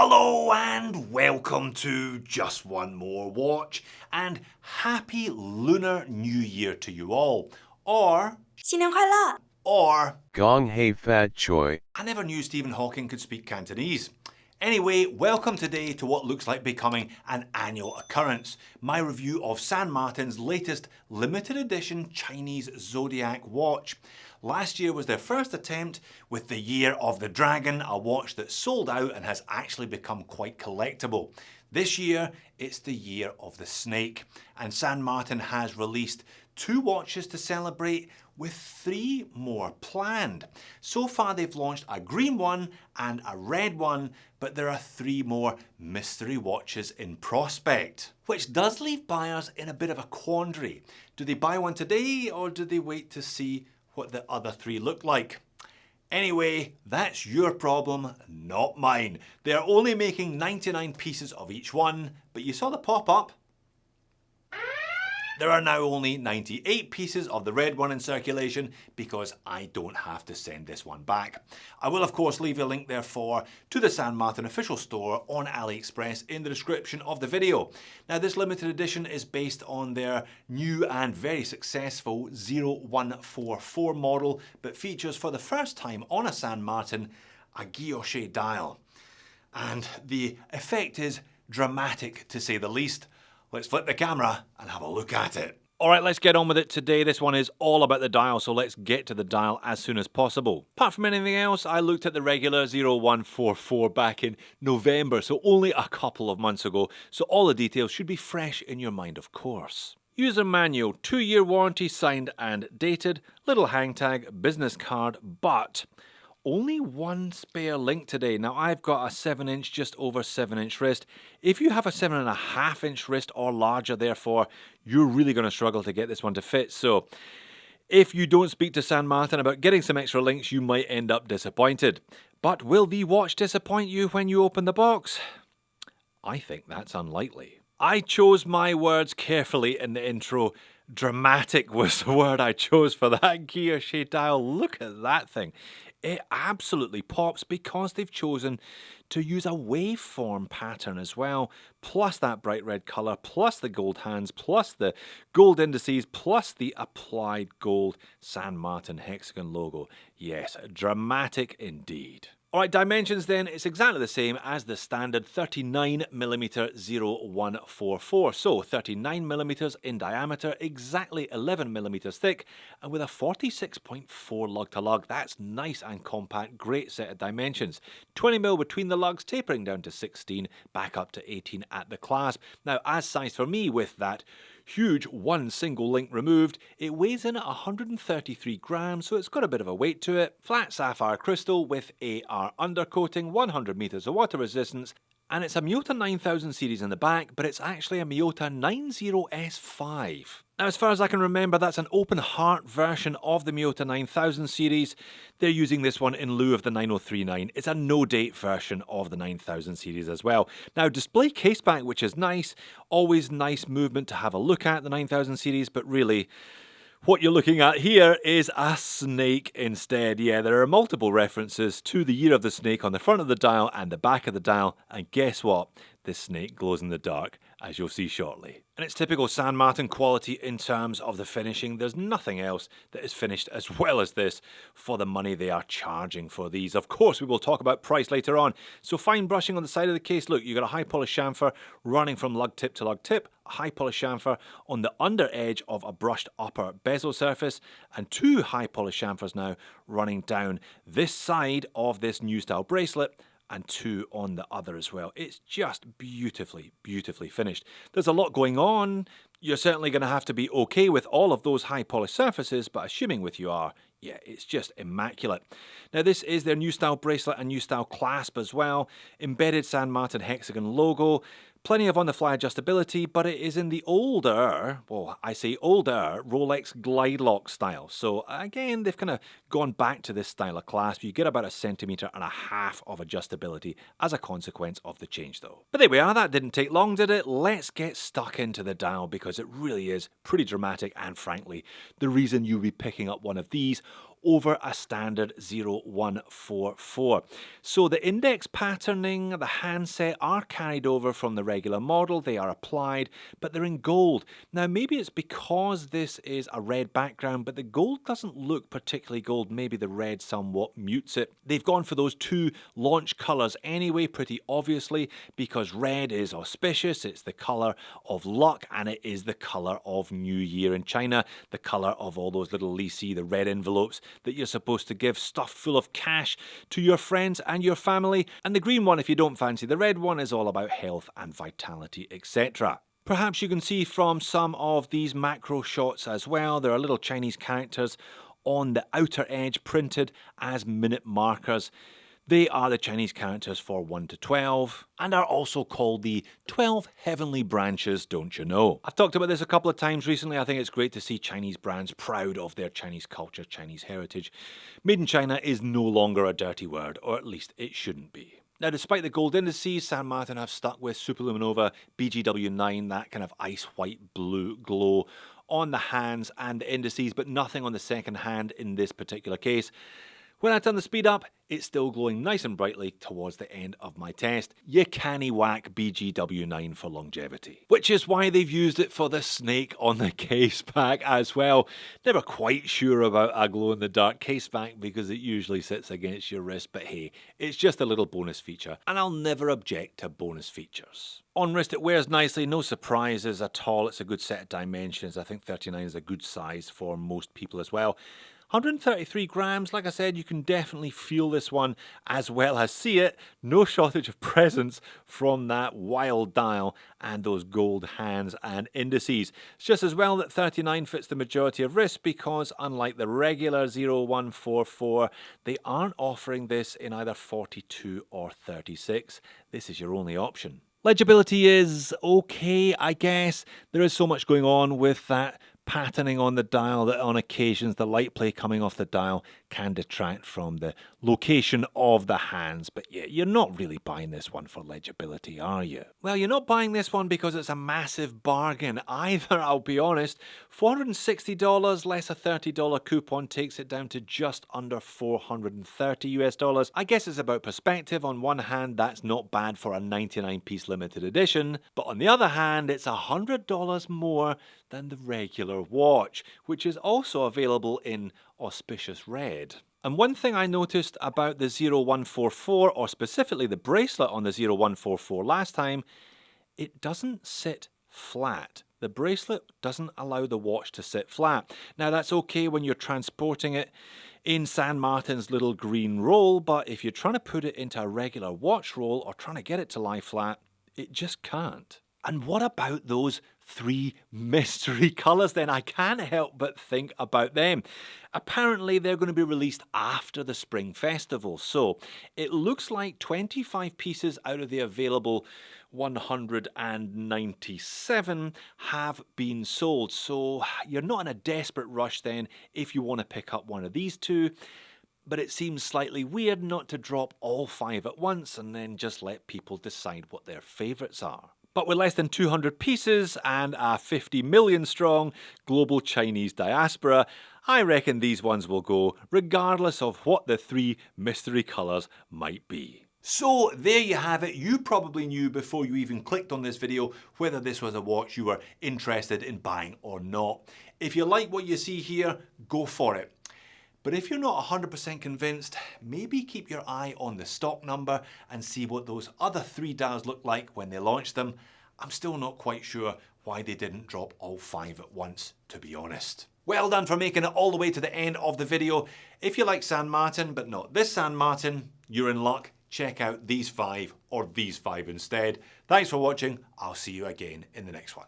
Hello and welcome to Just One More Watch, and Happy Lunar New Year to you all. Or 新年快乐! Gong Hei Fat Choi. I never knew Stephen Hawking could speak Cantonese. Anyway, welcome today to what looks like becoming an annual occurrence, my review of San Martin's latest limited edition Chinese Zodiac watch. Last year was their first attempt with the Year of the Dragon, a watch that sold out and has actually become quite collectible. This year, it's the Year of the Snake, and San Martin has released 2 watches to celebrate, with 3 more planned. So far they've launched a green one and a red one, but there are 3 more mystery watches in prospect. Which does leave buyers in a bit of a quandary. Do they buy one today or do they wait to see what the other 3 look like? Anyway, that's your problem, not mine. They're only making 99 pieces of each one, but you saw the pop-up. There are now only 98 pieces of the red one in circulation because I don't have to send this one back. I will of course leave a link therefore to the San Martin official store on AliExpress in the description of the video. Now this limited edition is based on their new and very successful 0144 model, but features for the first time on a San Martin a guilloche dial. And the effect is dramatic to say the least. Let's flip the camera and have a look at it. Alright, let's get on with it today. This one is all about the dial, so let's get to the dial as soon as possible. Apart from anything else, I looked at the regular 0144 back in November, so only a couple of months ago, so all the details should be fresh in your mind, of course. User manual, 2-year warranty signed and dated, little hang tag, business card, but only 1 spare link today. Now I've got a 7-inch, just over 7-inch wrist. If you have a 7.5-inch wrist or larger, therefore, you're really going to struggle to get this one to fit. So if you don't speak to San Martin about getting some extra links, you might end up disappointed. But will the watch disappoint you when you open the box? I think that's unlikely. I chose my words carefully in the intro. Dramatic was the word I chose for that guilloche dial. Look at that thing. It absolutely pops because they've chosen to use a waveform pattern as well, plus that bright red colour, plus the gold hands, plus the gold indices, plus the applied gold San Martin hexagon logo. Yes, dramatic indeed. Alright, dimensions then, it's exactly the same as the standard 39mm 0144. So 39mm in diameter, exactly 11mm thick, and with a 46.4 lug to lug. That's nice and compact, great set of dimensions. 20mm between the lugs, tapering down to 16, back up to 18 at the clasp. Now, as sized for me with that huge 1 single link removed, it weighs in at 133 grams, so it's got a bit of a weight to it. Flat sapphire crystal with AR undercoating, 100 meters of water resistance, and it's a Miyota 9000 series in the back, but it's actually a Miyota 90S5. Now, as far as I can remember, that's an open heart version of the Miyota 9000 series. They're using this one in lieu of the 9039. It's a no-date version of the 9000 series as well. Now, display caseback, which is nice. Always nice movement to have a look at, the 9000 series, but really, what you're looking at here is a snake instead. Yeah, there are multiple references to the Year of the Snake on the front of the dial and the back of the dial, and guess what? This snake glows in the dark, as you'll see shortly. And it's typical San Martin quality in terms of the finishing. There's nothing else that is finished as well as this for the money they are charging for these. Of course, we will talk about price later on. So fine brushing on the side of the case. Look, you've got a high polish chamfer running from lug tip to lug tip, a high polish chamfer on the under edge of a brushed upper bezel surface, and 2 high polish chamfers now running down this side of this new style bracelet, and 2 on the other as well. It's just beautifully, beautifully finished. There's a lot going on. You're certainly going to have to be okay with all of those high polished surfaces, but assuming with you are, yeah, it's just immaculate. Now this is their new style bracelet and new style clasp as well. Embedded San Martin hexagon logo. Plenty of on-the-fly adjustability, but it is in the older, well, I say older, Rolex Glide Lock style. So again, they've kind of gone back to this style of clasp. You get about 1.5 centimeters of adjustability as a consequence of the change though. But there we are, that didn't take long, did it? Let's get stuck into the dial because it really is pretty dramatic and frankly, the reason you'll be picking up one of these over a standard 0144. So the index patterning, the handset are carried over from the regular model, they are applied, but they're in gold. Now maybe it's because this is a red background, but the gold doesn't look particularly gold, maybe the red somewhat mutes it. They've gone for those two launch colours anyway, pretty obviously, because red is auspicious, it's the colour of luck, and it is the colour of New Year in China, the colour of all those little lisi, the red envelopes that you're supposed to give stuffed full of cash to your friends and your family, and the green one if you don't fancy. The red one is all about health and vitality, etc. Perhaps you can see from some of these macro shots as well, there are little Chinese characters on the outer edge printed as minute markers. They are the Chinese characters for 1 to 12 and are also called the 12 heavenly branches, don't you know? I've talked about this a couple of times recently. I think it's great to see Chinese brands proud of their Chinese culture, Chinese heritage. Made in China is no longer a dirty word, or at least it shouldn't be. Now, despite the gold indices, San Martin have stuck with Superluminova BGW9, that kind of ice white blue glow on the hands and the indices, but nothing on the second hand in this particular case. When I turn the speed up, it's still glowing nice and brightly towards the end of my test. You canny whack BGW9 for longevity. Which is why they've used it for the snake on the case back as well. Never quite sure about a glow-in-the-dark case back because it usually sits against your wrist, but hey, it's just a little bonus feature, and I'll never object to bonus features. On wrist it wears nicely, no surprises at all. It's a good set of dimensions. I think 39 is a good size for most people as well. 133 grams, like I said, you can definitely feel this one as well as see it. No shortage of presence from that wild dial and those gold hands and indices. It's just as well that 39 fits the majority of wrists because unlike the regular 0144, they aren't offering this in either 42 or 36. This is your only option. Legibility is okay, I guess. There is so much going on with that patterning on the dial that on occasions the light play coming off the dial can detract from the location of the hands. But yeah, you're not really buying this one for legibility, are you? Well, you're not buying this one because it's a massive bargain either, I'll be honest. $460 less a $30 coupon takes it down to just under $430 US. I guess it's about perspective. On one hand, that's not bad for a 99-piece limited edition, but on the other hand, it's $100 more than the regular watch, which is also available in auspicious red. And one thing I noticed about the 0144, or specifically the bracelet on the 0144 last time, it doesn't sit flat. The bracelet doesn't allow the watch to sit flat. Now that's okay when you're transporting it in San Martin's little green roll, but if you're trying to put it into a regular watch roll or trying to get it to lie flat, it just can't. And what about those 3 mystery colours then? I can't help but think about them. Apparently they're going to be released after the Spring Festival, so it looks like 25 pieces out of the available 197 have been sold. So you're not in a desperate rush then if you want to pick up one of these two. But it seems slightly weird not to drop all 5 at once and then just let people decide what their favourites are. But with less than 200 pieces and a 50 million strong global Chinese diaspora, I reckon these ones will go regardless of what the 3 mystery colours might be. So there you have it. You probably knew before you even clicked on this video whether this was a watch you were interested in buying or not. If you like what you see here, go for it. But if you're not 100% convinced, maybe keep your eye on the stock number and see what those other 3 dials look like when they launched them. I'm still not quite sure why they didn't drop all 5 at once, to be honest. Well done for making it all the way to the end of the video. If you like San Martin, but not this San Martin, you're in luck. Check out these 5 or these 5 instead. Thanks for watching. I'll see you again in the next one.